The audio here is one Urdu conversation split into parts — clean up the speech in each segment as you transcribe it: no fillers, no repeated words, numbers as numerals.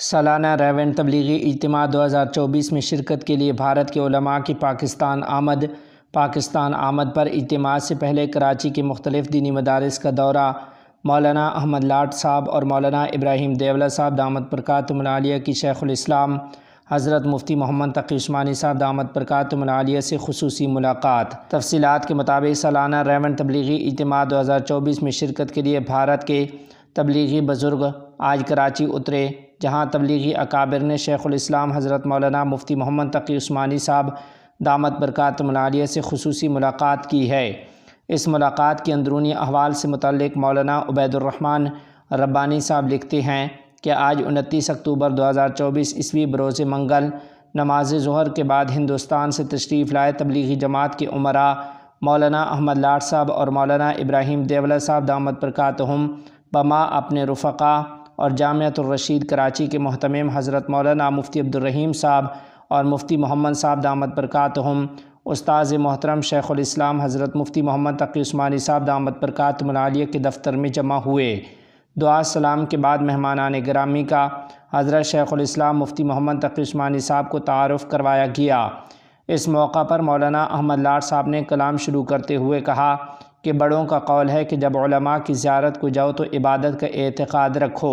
سالانہ ریونڈ تبلیغی اجتماع 2024 میں شرکت کے لیے بھارت کے علماء کی پاکستان آمد پر اجتماع سے پہلے کراچی کے مختلف دینی مدارس کا دورہ۔ مولانا احمد لاٹ صاحب اور مولانا ابراہیم دیولہ صاحب دامت برکاتہم العالیہ کی شیخ الاسلام حضرت مفتی محمد تقی عثمانی صاحب دامت برکاتہم العالیہ سے خصوصی ملاقات۔ تفصیلات کے مطابق سالانہ ریونڈ تبلیغی اجتماع 2024 میں شرکت کے لیے بھارت کے تبلیغی بزرگ آج کراچی اترے، جہاں تبلیغی اکابر نے شیخ الاسلام حضرت مولانا مفتی محمد تقی عثمانی صاحب دامت برکاتہم العالیہ سے خصوصی ملاقات کی ہے۔ اس ملاقات کے اندرونی احوال سے متعلق مولانا عبید الرحمن ربانی صاحب لکھتے ہیں کہ آج 29 اکتوبر 2024 عیسوی بروز منگل نماز ظہر کے بعد ہندوستان سے تشریف لائے تبلیغی جماعت کے امراء مولانا احمد لاٹ صاحب اور مولانا ابراہیم دیولہ صاحب دامت برکاتہم بما اپنے رفقا اور جامعۃ الرشید کراچی کے محتمم حضرت مولانا مفتی عبدالرحیم صاحب اور مفتی محمد صاحب دامت برکاتہم، استاذ محترم شیخ الاسلام حضرت مفتی محمد تقی عثمانی صاحب دامت برکاتہم العالیہ کے دفتر میں جمع ہوئے۔ دعا سلام کے بعد مہمانان گرامی کا حضرت شیخ الاسلام مفتی محمد تقی عثمانی صاحب کو تعارف کروایا گیا۔ اس موقع پر مولانا احمد لاٹ صاحب نے کلام شروع کرتے ہوئے کہا کہ بڑوں کا قول ہے کہ جب علماء کی زیارت کو جاؤ تو عبادت کا اعتقاد رکھو،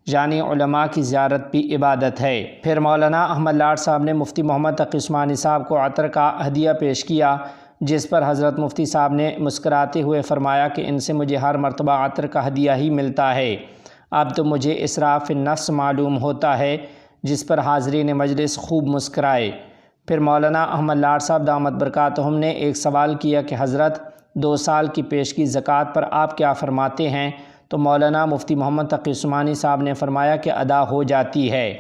یعنی علماء کی زیارت بھی عبادت ہے۔ پھر مولانا احمد لاٹ صاحب نے مفتی محمد تقی عثمانی صاحب کو عطر کا ہدیہ پیش کیا، جس پر حضرت مفتی صاحب نے مسکراتے ہوئے فرمایا کہ ان سے مجھے ہر مرتبہ عطر کا ہدیہ ہی ملتا ہے، اب تو مجھے اسراف النفس معلوم ہوتا ہے، جس پر حاضرین مجلس خوب مسکرائے۔ پھر مولانا احمد لاٹ صاحب دامت برکاتہم نے ایک سوال کیا کہ حضرت 2 سال کی پیشگی زکوٰۃ پر آپ کیا فرماتے ہیں؟ تو مولانا مفتی محمد تقی عثمانی صاحب نے فرمایا کہ ادا ہو جاتی ہے۔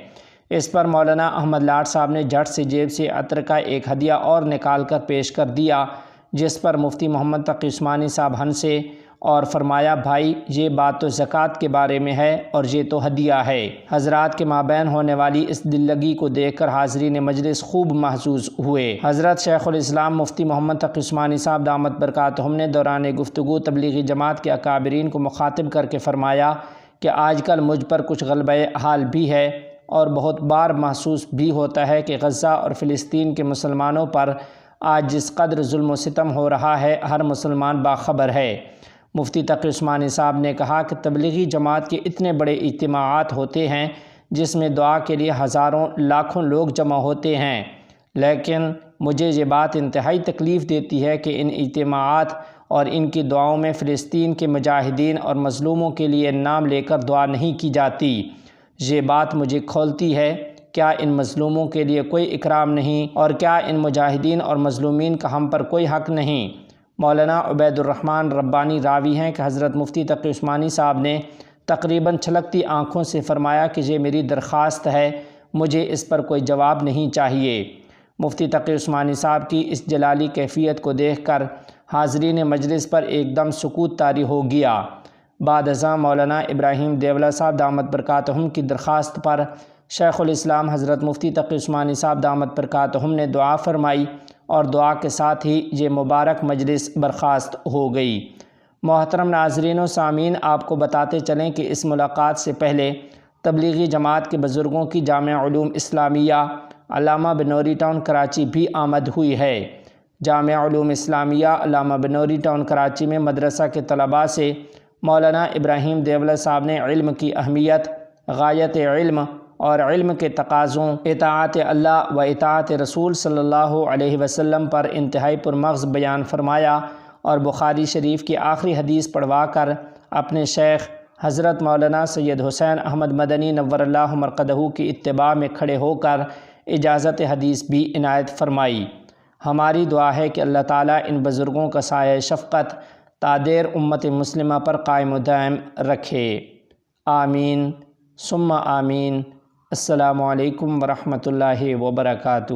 اس پر مولانا احمد لاٹ صاحب نے جھٹ سے جیب سے عطر کا ایک ہدیہ اور نکال کر پیش کر دیا، جس پر مفتی محمد تقی عثمانی صاحب ہنسے اور فرمایا بھائی یہ بات تو زکوٰۃ کے بارے میں ہے اور یہ تو ہدیہ ہے۔ حضرات کے مابین ہونے والی اس دل لگی کو دیکھ کر حاضرین مجلس خوب محظوظ ہوئے۔ حضرت شیخ الاسلام مفتی محمد تقی عثمانی صاحب دامت برکاتہم نے دوران گفتگو تبلیغی جماعت کے اکابرین کو مخاطب کر کے فرمایا کہ آج کل مجھ پر کچھ غلبہ حال بھی ہے اور بہت بار محسوس بھی ہوتا ہے کہ غزہ اور فلسطین کے مسلمانوں پر آج جس قدر ظلم و ستم ہو رہا ہے ہر مسلمان باخبر ہے۔ مفتی تقی عثمانی صاحب نے کہا کہ تبلیغی جماعت کے اتنے بڑے اجتماعات ہوتے ہیں جس میں دعا کے لیے ہزاروں لاکھوں لوگ جمع ہوتے ہیں، لیکن مجھے یہ بات انتہائی تکلیف دیتی ہے کہ ان اجتماعات اور ان کی دعاؤں میں فلسطین کے مجاہدین اور مظلوموں کے لیے نام لے کر دعا نہیں کی جاتی۔ یہ بات مجھے کھولتی ہے، کیا ان مظلوموں کے لیے کوئی اکرام نہیں اور کیا ان مجاہدین اور مظلومین کا ہم پر کوئی حق نہیں؟ مولانا عبید الرحمن ربانی راوی ہیں کہ حضرت مفتی تقی عثمانی صاحب نے تقریباً چھلکتی آنکھوں سے فرمایا کہ یہ میری درخواست ہے، مجھے اس پر کوئی جواب نہیں چاہیے۔ مفتی تقی عثمانی صاحب کی اس جلالی کیفیت کو دیکھ کر حاضرین مجلس پر ایک دم سکوت طاری ہو گیا۔ بعد ازاں مولانا ابراہیم دیولہ صاحب دامت برکاتہم کی درخواست پر شیخ الاسلام حضرت مفتی تقی عثمانی صاحب دامت برکاتہم نے دعا فرمائی اور دعا کے ساتھ ہی یہ مبارک مجلس برخاست ہو گئی۔ محترم ناظرین و سامعین، آپ کو بتاتے چلیں کہ اس ملاقات سے پہلے تبلیغی جماعت کے بزرگوں کی جامعہ علوم اسلامیہ علامہ بنوری ٹاؤن کراچی بھی آمد ہوئی ہے۔ جامعہ علوم اسلامیہ علامہ بنوری ٹاؤن کراچی میں مدرسہ کے طلباء سے مولانا ابراہیم دیولہ صاحب نے علم کی اہمیت، غایت علم اور علم کے تقاضوں، اطاعت اللہ و اطاعت رسول صلی اللہ علیہ وسلم پر انتہائی پرمغز بیان فرمایا اور بخاری شریف کی آخری حدیث پڑھوا کر اپنے شیخ حضرت مولانا سید حسین احمد مدنی نور اللہ مرقدہ کی اتباع میں کھڑے ہو کر اجازت حدیث بھی عنایت فرمائی۔ ہماری دعا ہے کہ اللہ تعالیٰ ان بزرگوں کا سایہ شفقت تادیر امت مسلمہ پر قائم و دائم رکھے، آمین ثم آمین۔ السلام علیکم ورحمۃ اللہ وبرکاتہ۔